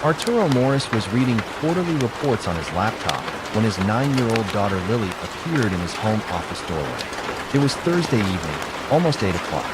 Arturo Morris was reading quarterly reports on his laptop when his 9-year-old daughter Lily appeared in his home office doorway. It was Thursday evening, almost 8 o'clock.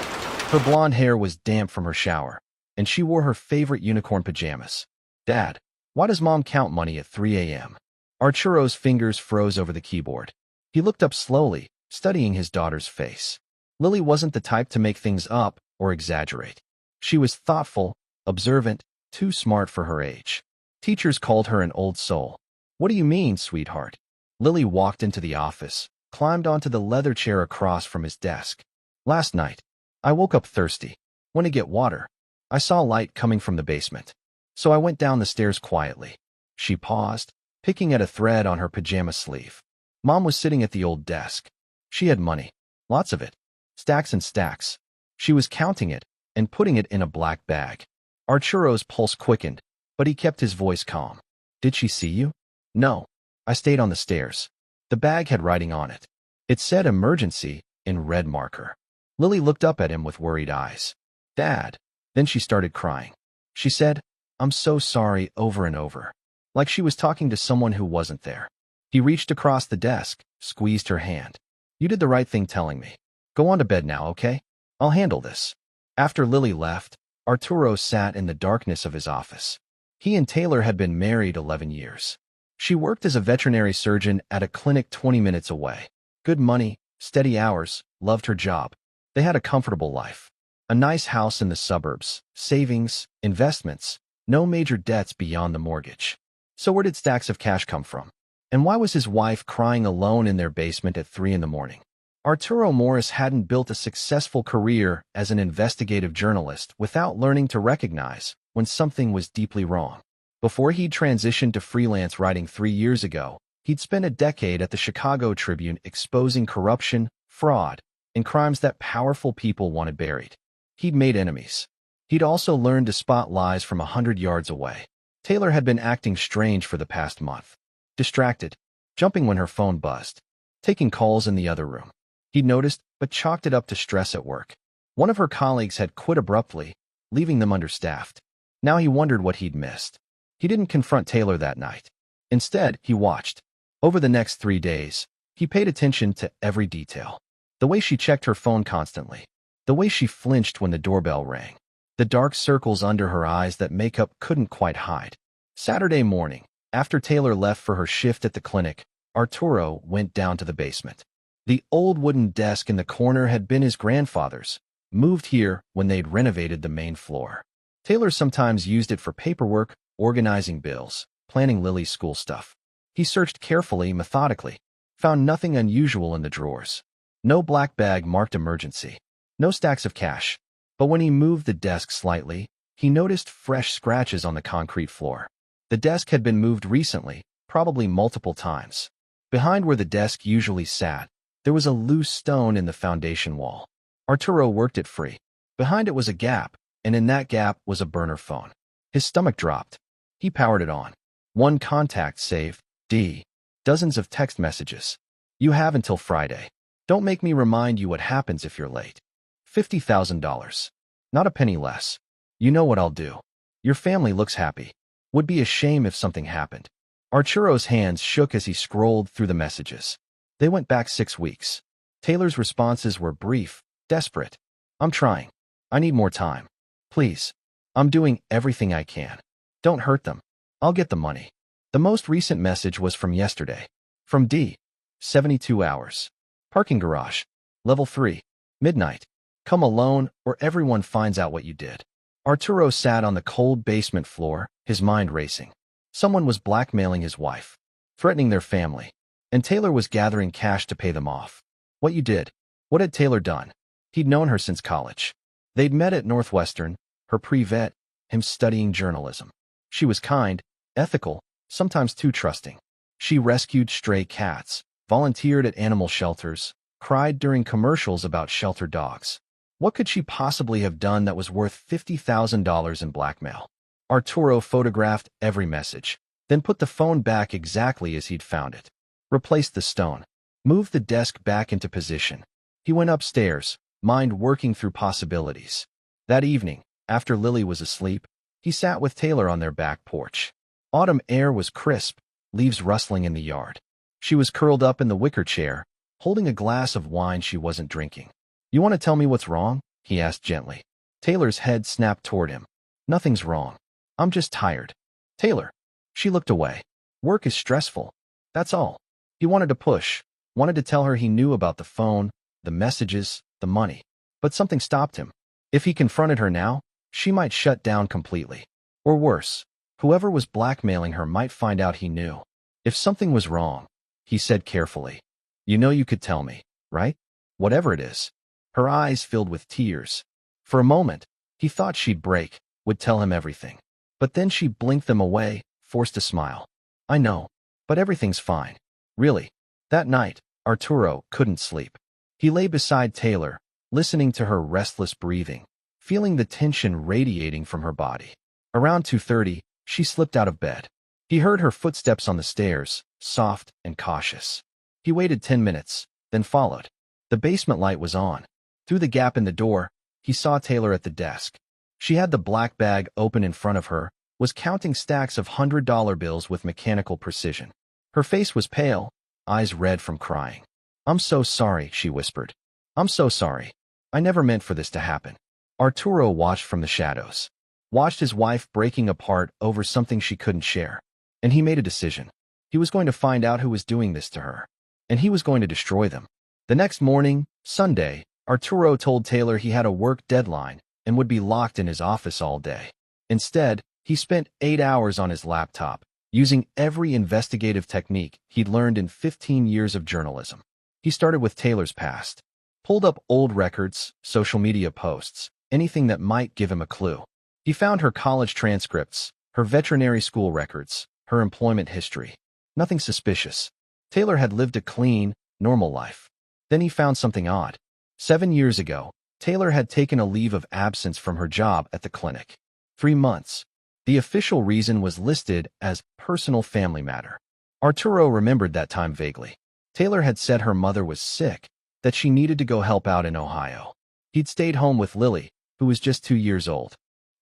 Her blonde hair was damp from her shower, and she wore her favorite unicorn pajamas. "Dad, why does Mom count money at 3 a.m.?" Arturo's fingers froze over the keyboard. He looked up slowly, studying his daughter's face. Lily wasn't the type to make things up or exaggerate. She was thoughtful, observant, too smart for her age. Teachers called her an old soul. "What do you mean, sweetheart?" Lily walked into the office, climbed onto the leather chair across from his desk. "Last night, I woke up thirsty. Went to get water. I saw light coming from the basement. So I went down the stairs quietly." She paused, picking at a thread on her pajama sleeve. Mom was sitting at the old desk. She had money. Lots of it. Stacks and stacks. She was counting it and putting it in a black bag. Arturo's pulse quickened, but he kept his voice calm. "Did she see you?" "No. I stayed on the stairs." The bag had writing on it. It said "Emergency" in red marker. Lily looked up at him with worried eyes. "Dad." Then she started crying. She said, "I'm so sorry," over and over, like she was talking to someone who wasn't there. He reached across the desk, squeezed her hand. "You did the right thing telling me. Go on to bed now, okay? I'll handle this." After Lily left, Arturo sat in the darkness of his office. He and Taylor had been married 11 years. She worked as a veterinary surgeon at a clinic 20 minutes away. Good money, steady hours, loved her job. They had a comfortable life. A nice house in the suburbs, savings, investments, no major debts beyond the mortgage. So where did stacks of cash come from? And why was his wife crying alone in their basement at 3 in the morning? Arturo Morris hadn't built a successful career as an investigative journalist without learning to recognize when something was deeply wrong. Before he'd transitioned to freelance writing 3 years ago, he'd spent a decade at the Chicago Tribune exposing corruption, fraud, and crimes that powerful people wanted buried. He'd made enemies. He'd also learned to spot lies from 100 yards away. Taylor had been acting strange for the past month. Distracted, jumping when her phone buzzed, taking calls in the other room. He'd noticed, but chalked it up to stress at work. One of her colleagues had quit abruptly, leaving them understaffed. Now he wondered what he'd missed. He didn't confront Taylor that night. Instead, he watched. Over the next 3 days, he paid attention to every detail. The way she checked her phone constantly. The way she flinched when the doorbell rang. The dark circles under her eyes that makeup couldn't quite hide. Saturday morning, after Taylor left for her shift at the clinic, Arturo went down to the basement. The old wooden desk in the corner had been his grandfather's, moved here when they'd renovated the main floor. Taylor sometimes used it for paperwork, organizing bills, planning Lily's school stuff. He searched carefully, methodically, found nothing unusual in the drawers. No black bag marked emergency. No stacks of cash. But when he moved the desk slightly, he noticed fresh scratches on the concrete floor. The desk had been moved recently, probably multiple times. Behind where the desk usually sat, there was a loose stone in the foundation wall. Arturo worked it free. Behind it was a gap, and in that gap was a burner phone. His stomach dropped. He powered it on. One contact saved. D. Dozens of text messages. "You have until Friday. Don't make me remind you what happens if you're late. $50,000. Not a penny less. You know what I'll do. Your family looks happy. Would be a shame if something happened." Arturo's hands shook as he scrolled through the messages. They went back 6 weeks. Taylor's responses were brief, desperate. "I'm trying. I need more time. Please. I'm doing everything I can. Don't hurt them. I'll get the money." The most recent message was from yesterday. From D. 72 hours. "Parking garage. Level 3. Midnight. Come alone or everyone finds out what you did." Arturo sat on the cold basement floor, his mind racing. Someone was blackmailing his wife, threatening their family, and Taylor was gathering cash to pay them off. What you did? What had Taylor done? He'd known her since college. They'd met at Northwestern, her pre-vet, him studying journalism. She was kind, ethical, sometimes too trusting. She rescued stray cats, volunteered at animal shelters, cried during commercials about shelter dogs. What could she possibly have done that was worth $50,000 in blackmail? Arturo photographed every message, then put the phone back exactly as he'd found it. Replaced the stone. Moved the desk back into position. He went upstairs, mind working through possibilities. That evening, after Lily was asleep, He sat with Taylor on their back porch. Autumn air was crisp, leaves rustling in the yard. She was curled up in the wicker chair, holding a glass of wine she wasn't drinking. "You want to tell me what's wrong?" he asked gently. Taylor's head snapped toward him. "Nothing's wrong. I'm just tired." "Taylor." She looked away. "Work is stressful. That's all." He wanted to push, wanted to tell her he knew about the phone, the messages, the money. But something stopped him. If he confronted her now, she might shut down completely. Or worse, whoever was blackmailing her might find out he knew. "If something was wrong," he said carefully, "you know you could tell me, right? Whatever it is." Her eyes filled with tears. For a moment, he thought she'd break, would tell him everything. But then she blinked them away, forced a smile. "I know, but everything's fine. Really." That night, Arturo couldn't sleep. He lay beside Taylor, listening to her restless breathing, feeling the tension radiating from her body. Around 2:30, she slipped out of bed. He heard her footsteps on the stairs, soft and cautious. He waited 10 minutes, then followed. The basement light was on. Through the gap in the door, he saw Taylor at the desk. She had the black bag open in front of her, was counting stacks of $100 bills with mechanical precision. Her face was pale, eyes red from crying. "I'm so sorry," she whispered. "I'm so sorry. I never meant for this to happen." Arturo watched from the shadows, watched his wife breaking apart over something she couldn't share. And he made a decision. He was going to find out who was doing this to her. And he was going to destroy them. The next morning, Sunday, Arturo told Taylor he had a work deadline and would be locked in his office all day. Instead, he spent 8 hours on his laptop, using every investigative technique he'd learned in 15 years of journalism. He started with Taylor's past, pulled up old records, social media posts, anything that might give him a clue. He found her college transcripts, her veterinary school records, her employment history. Nothing suspicious. Taylor had lived a clean, normal life. Then he found something odd. 7 years ago, Taylor had taken a leave of absence from her job at the clinic. 3 months. The official reason was listed as personal family matter. Arturo remembered that time vaguely. Taylor had said her mother was sick, that she needed to go help out in Ohio. He'd stayed home with Lily, who was just 2 years old.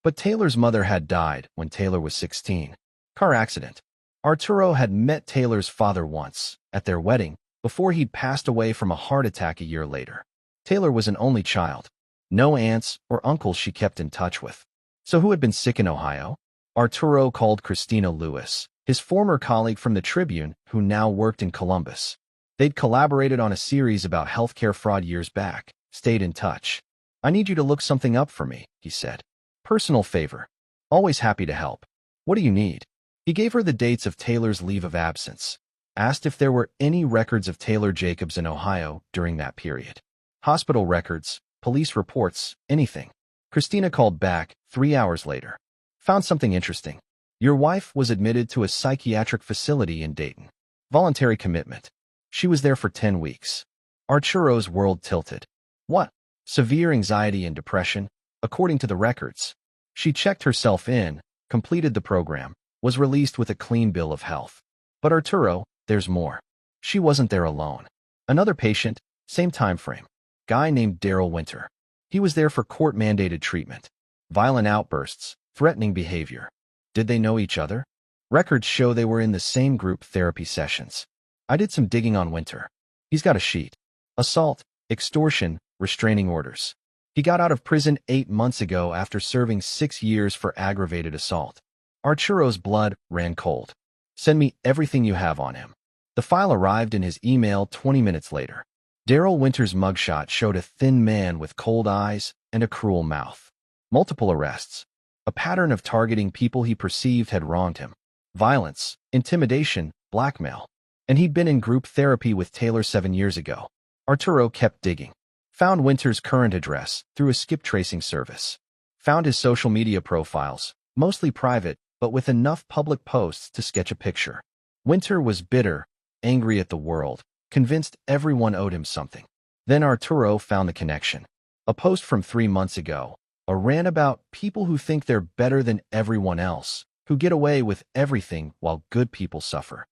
But Taylor's mother had died when Taylor was 16. Car accident. Arturo had met Taylor's father once, at their wedding, before he'd passed away from a heart attack a year later. Taylor was an only child. No aunts or uncles she kept in touch with. So who had been sick in Ohio? Arturo called Christina Lewis, his former colleague from the Tribune, who now worked in Columbus. They'd collaborated on a series about healthcare fraud years back, stayed in touch. "I need you to look something up for me," he said. "Personal favor. Always happy to help. What do you need?" He gave her the dates of Taylor's leave of absence, asked if there were any records of Taylor Jacobs in Ohio during that period. Hospital records, police reports, anything. Christina called back 3 hours later. "Found something interesting. Your wife was admitted to a psychiatric facility in Dayton. Voluntary commitment. She was there for 10 weeks. Arturo's world tilted. "What?" "Severe anxiety and depression, according to the records. She checked herself in, completed the program, was released with a clean bill of health." But Arturo, there's more. She wasn't there alone. Another patient, same time frame. Guy named Daryl Winter. He was there for court-mandated treatment. Violent outbursts, threatening behavior. Did they know each other? Records show they were in the same group therapy sessions. I did some digging on Winter. He's got a sheet. Assault, extortion, restraining orders. He got out of prison 8 months ago after serving 6 years for aggravated assault. Arturo's blood ran cold. "Send me everything you have on him." The file arrived in his email 20 minutes later. Daryl Winter's mugshot showed a thin man with cold eyes and a cruel mouth. Multiple arrests. A pattern of targeting people he perceived had wronged him. Violence, intimidation, blackmail. And he'd been in group therapy with Taylor 7 years ago. Arturo kept digging. Found Winter's current address through a skip tracing service. Found his social media profiles, mostly private, but with enough public posts to sketch a picture. Winter was bitter, angry at the world, convinced everyone owed him something. Then Arturo found the connection. A post from 3 months ago, a rant about people who think they're better than everyone else, who get away with everything while good people suffer.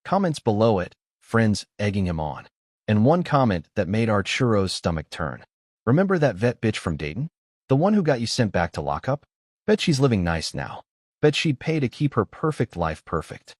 Comments below it, friends egging him on. And one comment that made Arturo's stomach turn. "Remember that vet bitch from Dayton? The one who got you sent back to lockup? Bet she's living nice now. Bet she'd pay to keep her perfect life perfect.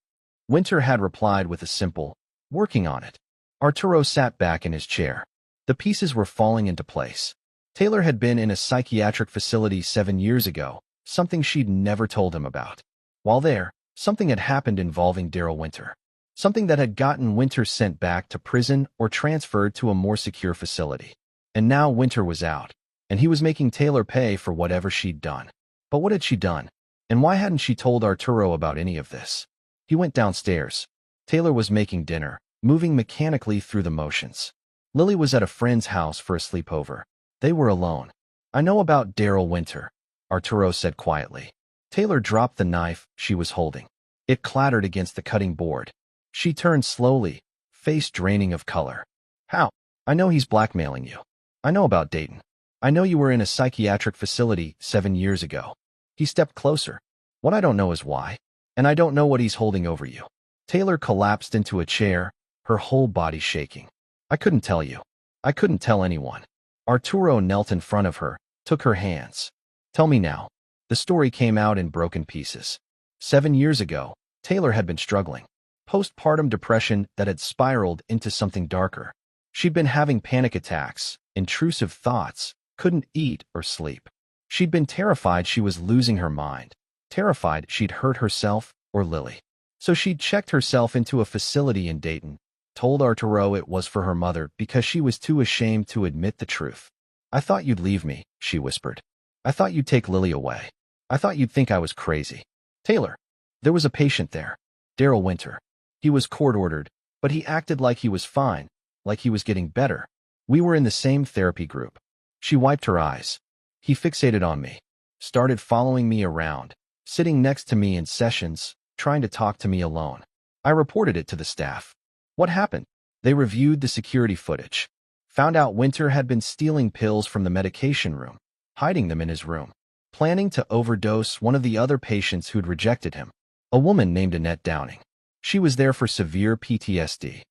Winter had replied with a simple, "Working on it." Arturo sat back in his chair. The pieces were falling into place. Taylor had been in a psychiatric facility 7 years ago, something she'd never told him about. While there, something had happened involving Daryl Winter. Something that had gotten Winter sent back to prison or transferred to a more secure facility. And now Winter was out, and he was making Taylor pay for whatever she'd done. But what had she done? And why hadn't she told Arturo about any of this? He went downstairs. Taylor was making dinner, moving mechanically through the motions. Lily was at a friend's house for a sleepover. They were alone. "I know about Daryl Winter," Arturo said quietly. Taylor dropped the knife she was holding. It clattered against the cutting board. She turned slowly, face draining of color. "How?" "I know he's blackmailing you. I know about Dayton. I know you were in a psychiatric facility 7 years ago." He stepped closer. "What I don't know is why. And I don't know what he's holding over you." Taylor collapsed into a chair, her whole body shaking. "I couldn't tell you. I couldn't tell anyone." Arturo knelt in front of her, took her hands. "Tell me now." The story came out in broken pieces. 7 years ago, Taylor had been struggling. Postpartum depression that had spiraled into something darker. She'd been having panic attacks, intrusive thoughts, couldn't eat or sleep. She'd been terrified she was losing her mind, terrified she'd hurt herself or Lily. So she'd checked herself into a facility in Dayton, told Arturo it was for her mother because she was too ashamed to admit the truth. "I thought you'd leave me," she whispered. "I thought you'd take Lily away. I thought you'd think I was crazy." "Taylor." There was a patient there. Daryl Winter. He was court-ordered, but he acted like he was fine, like he was getting better. We were in the same therapy group. She wiped her eyes. He fixated on me, started following me around, sitting next to me in sessions, trying to talk to me alone. I reported it to the staff. What happened? They reviewed the security footage, found out Winter had been stealing pills from the medication room, hiding them in his room, planning to overdose one of the other patients who'd rejected him, a woman named Annette Downing. She was there for severe PTSD.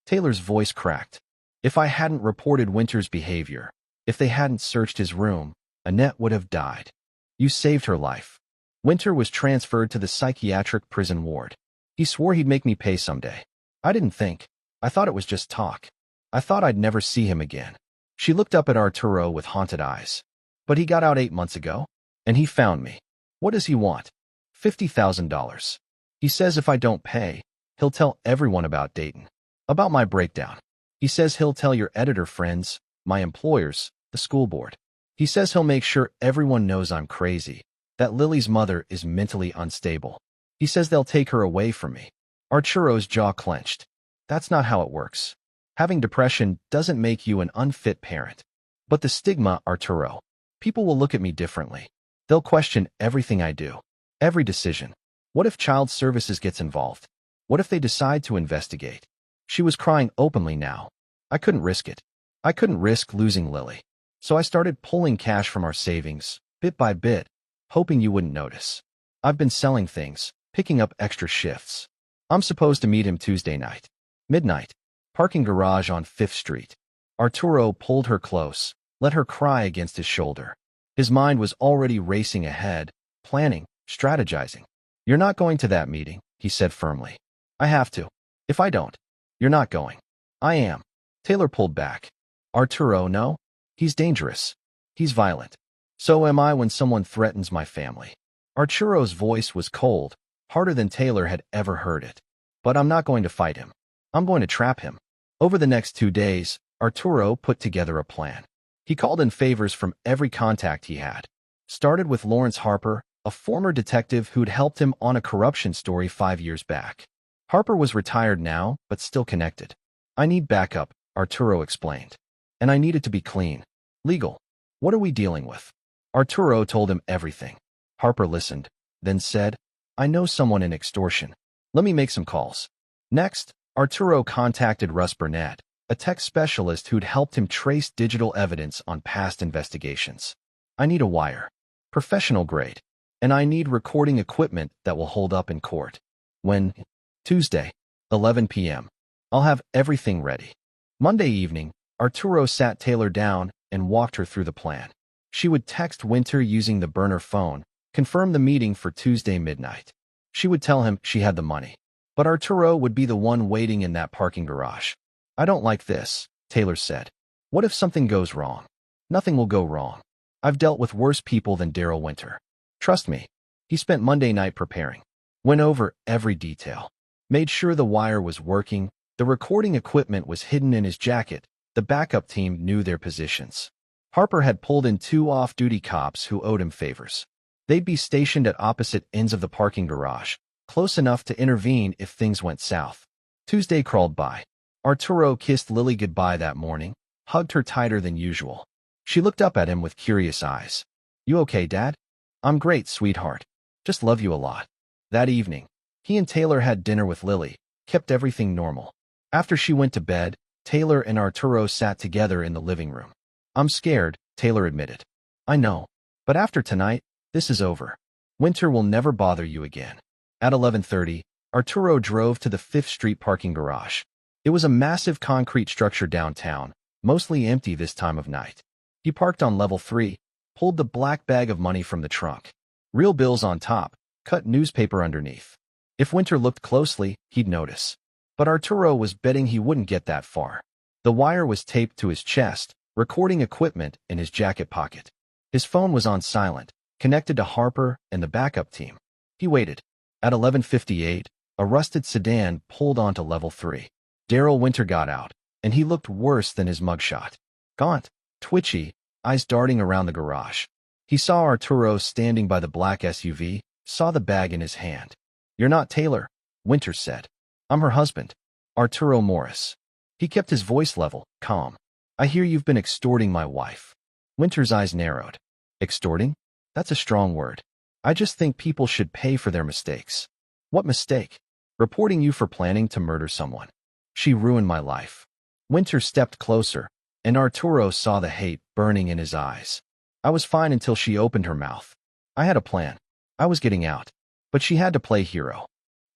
Taylor's voice cracked. If I hadn't reported Winter's behavior, if they hadn't searched his room, Annette would have died. You saved her life. Winter was transferred to the psychiatric prison ward. He swore he'd make me pay someday. I didn't think. I thought it was just talk. I thought I'd never see him again. She looked up at Arturo with haunted eyes. But he got out 8 months ago, and he found me. What does he want? $50,000. He says if I don't pay, he'll tell everyone about Dayton, about my breakdown. He says he'll tell your editor friends, my employers, the school board. He says he'll make sure everyone knows I'm crazy, that Lily's mother is mentally unstable. He says they'll take her away from me. Arturo's jaw clenched. That's not how it works. Having depression doesn't make you an unfit parent. But the stigma, Arturo. People will look at me differently. They'll question everything I do, every decision. What if child services gets involved? What if they decide to investigate? She was crying openly now. I couldn't risk it. I couldn't risk losing Lily. So I started pulling cash from our savings, bit by bit, hoping you wouldn't notice. I've been selling things, picking up extra shifts. I'm supposed to meet him Tuesday night. Midnight. Parking garage on 5th Street. Arturo pulled her close, let her cry against his shoulder. His mind was already racing ahead, planning, strategizing. You're not going to that meeting, he said firmly. I have to. If I don't, you're not going. I am. Taylor pulled back. Arturo, no? He's dangerous. He's violent. So am I when someone threatens my family. Arturo's voice was cold, harder than Taylor had ever heard it. But I'm not going to fight him. I'm going to trap him. Over the next 2 days, Arturo put together a plan. He called in favors from every contact he had. Started with Lawrence Harper, a former detective who'd helped him on a corruption story 5 years back. Harper was retired now, but still connected. I need backup, Arturo explained. And I need it to be clean. Legal. What are we dealing with? Arturo told him everything. Harper listened, then said, I know someone in extortion. Let me make some calls. Next, Arturo contacted Russ Burnett, a tech specialist who'd helped him trace digital evidence on past investigations. I need a wire. Professional grade. And I need recording equipment that will hold up in court. When? Tuesday, 11 p.m. I'll have everything ready. Monday evening, Arturo sat Taylor down and walked her through the plan. She would text Winter using the burner phone, Confirm the meeting for Tuesday midnight. She would tell him she had the money. But Arturo would be the one waiting in that parking garage. I don't like this, Taylor said. What if something goes wrong? Nothing will go wrong. I've dealt with worse people than Daryl Winter. Trust me. He spent Monday night preparing. Went over every detail. Made sure the wire was working. The recording equipment was hidden in his jacket. The backup team knew their positions. Harper had pulled in 2 off-duty cops who owed him favors. They'd be stationed at opposite ends of the parking garage, close enough to intervene if things went south. Tuesday crawled by. Arturo kissed Lily goodbye that morning, hugged her tighter than usual. She looked up at him with curious eyes. You okay, Dad? I'm great, sweetheart. Just love you a lot. That evening, he and Taylor had dinner with Lily, kept everything normal. After she went to bed, Taylor and Arturo sat together in the living room. I'm scared, Taylor admitted. I know. But after tonight, this is over. Winter will never bother you again. At 11:30, Arturo drove to the 5th Street parking garage. It was a massive concrete structure downtown, mostly empty this time of night. He parked on level 3, pulled the black bag of money from the trunk. Real bills on top, cut newspaper underneath. If Winter looked closely, he'd notice. But Arturo was betting he wouldn't get that far. The wire was taped to his chest, recording equipment in his jacket pocket. His phone was on silent, connected to Harper and the backup team. He waited. At 11:58, a rusted sedan pulled onto level 3. Daryl Winter got out, and he looked worse than his mugshot. Gaunt, twitchy, eyes darting around the garage. He saw Arturo standing by the black SUV, saw the bag in his hand. You're not Taylor, Winter said. I'm her husband, Arturo Morris. He kept his voice level, calm. I hear you've been extorting my wife. Winter's eyes narrowed. Extorting? That's a strong word. I just think people should pay for their mistakes. What mistake? Reporting you for planning to murder someone. She ruined my life. Winter stepped closer, and Arturo saw the hate burning in his eyes. I was fine until she opened her mouth. I had a plan. I was getting out. But she had to play hero.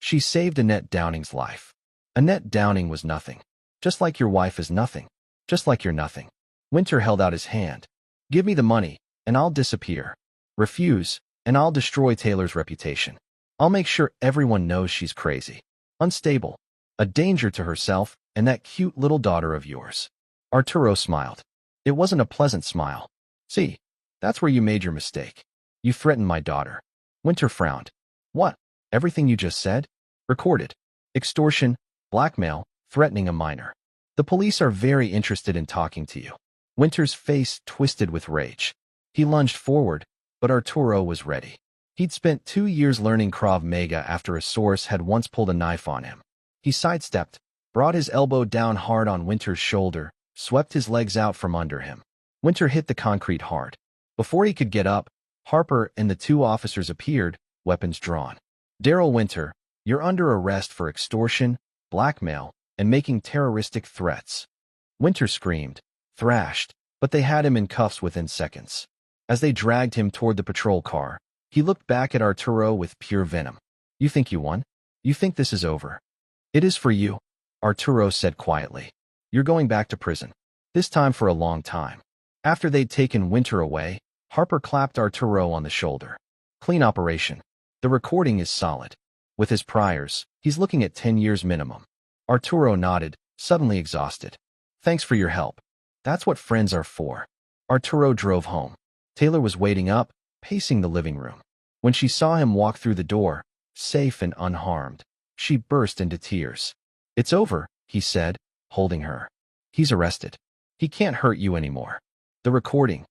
She saved Annette Downing's life. Annette Downing was nothing. Just like your wife is nothing. Just like you're nothing. Winter held out his hand. Give me the money, and I'll disappear. Refuse, and I'll destroy Taylor's reputation. I'll make sure everyone knows she's crazy. Unstable. A danger to herself and that cute little daughter of yours. Arturo smiled. It wasn't a pleasant smile. See, that's where you made your mistake. You threatened my daughter. Winter frowned. What? Everything you just said? Recorded. Extortion, blackmail, threatening a minor. The police are very interested in talking to you. Winter's face twisted with rage. He lunged forward, but Arturo was ready. He'd spent 2 years learning Krav Maga after a source had once pulled a knife on him. He sidestepped, brought his elbow down hard on Winter's shoulder, swept his legs out from under him. Winter hit the concrete hard. Before he could get up, Harper and the 2 officers appeared, weapons drawn. Daryl Winter, you're under arrest for extortion, blackmail, and making terroristic threats. Winter screamed, thrashed, but they had him in cuffs within seconds. As they dragged him toward the patrol car, he looked back at Arturo with pure venom. You think you won? You think this is over? It is for you, Arturo said quietly. You're going back to prison. This time for a long time. After they'd taken Winter away, Harper clapped Arturo on the shoulder. Clean operation. The recording is solid. With his priors, he's looking at 10 years minimum. Arturo nodded, suddenly exhausted. Thanks for your help. That's what friends are for. Arturo drove home. Taylor was waiting up, pacing the living room. When she saw him walk through the door, safe and unharmed, she burst into tears. It's over, he said, holding her. He's arrested. He can't hurt you anymore. The recording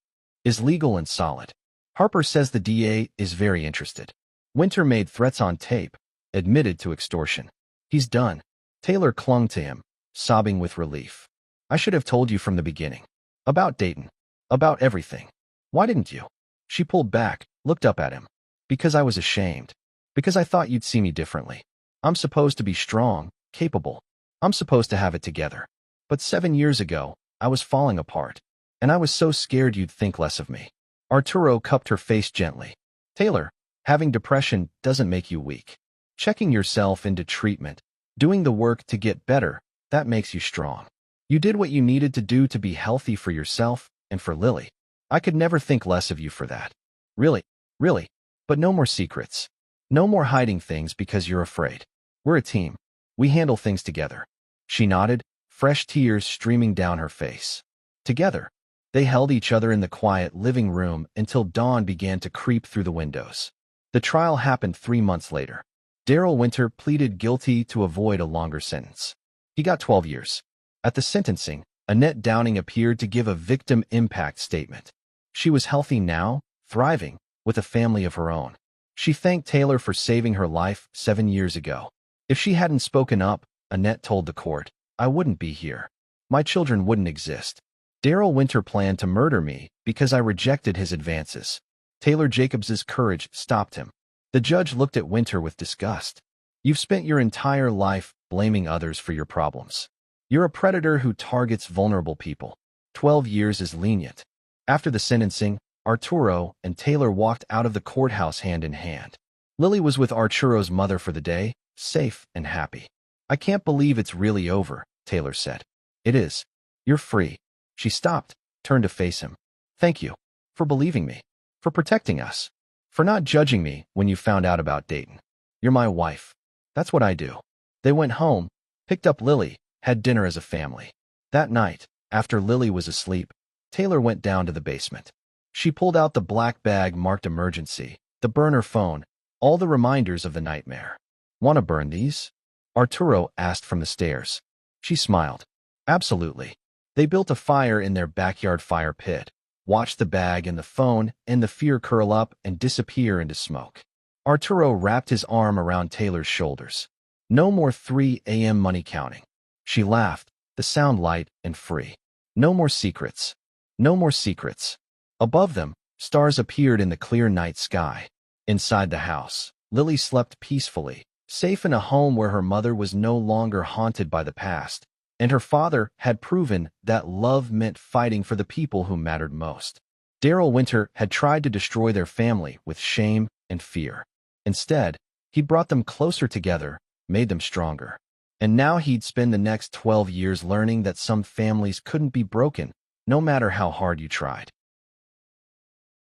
is legal and solid. Harper says the DA is very interested. Winter made threats on tape, admitted to extortion. He's done. Taylor clung to him, sobbing with relief. I should have told you from the beginning. About Dayton. About everything. Why didn't you? She pulled back, looked up at him. Because I was ashamed. Because I thought you'd see me differently. I'm supposed to be strong, capable. I'm supposed to have it together. But 7 years ago, I was falling apart. And I was so scared you'd think less of me. Arturo cupped her face gently. Taylor, having depression doesn't make you weak. Checking yourself into treatment, doing the work to get better, that makes you strong. You did what you needed to do to be healthy for yourself and for Lily. I could never think less of you for that. Really, really. But no more secrets. No more hiding things because you're afraid. We're a team. We handle things together. She nodded, fresh tears streaming down her face. Together, they held each other in the quiet living room until dawn began to creep through the windows. The trial happened 3 months later. Daryl Winter pleaded guilty to avoid a longer sentence. He got 12 years. At the sentencing, Annette Downing appeared to give a victim impact statement. She was healthy now, thriving, with a family of her own. She thanked Taylor for saving her life 7 years ago. If she hadn't spoken up, Annette told the court, I wouldn't be here. My children wouldn't exist. Daryl Winter planned to murder me because I rejected his advances. Taylor Jacobs's courage stopped him. The judge looked at Winter with disgust. You've spent your entire life blaming others for your problems. You're a predator who targets vulnerable people. 12 years is lenient. After the sentencing, Arturo and Taylor walked out of the courthouse hand in hand. Lily was with Arturo's mother for the day, safe and happy. I can't believe it's really over, Taylor said. It is. You're free. She stopped, turned to face him. Thank you. For believing me. For protecting us. For not judging me when you found out about Dayton. You're my wife. That's what I do. They went home, picked up Lily, had dinner as a family. That night, after Lily was asleep, Taylor went down to the basement. She pulled out the black bag marked emergency, the burner phone, all the reminders of the nightmare. Want to burn these? Arturo asked from the stairs. She smiled. Absolutely. They built a fire in their backyard fire pit, watched the bag and the phone and the fear curl up and disappear into smoke. Arturo wrapped his arm around Taylor's shoulders. No more 3 a.m. money counting. She laughed, the sound light and free. No more secrets. No more secrets. Above them, stars appeared in the clear night sky. Inside the house, Lily slept peacefully, safe in a home where her mother was no longer haunted by the past, and her father had proven that love meant fighting for the people who mattered most. Daryl Winter had tried to destroy their family with shame and fear. Instead, he brought them closer together, made them stronger. And now he'd spend the next 12 years learning that some families couldn't be broken, no matter how hard you tried.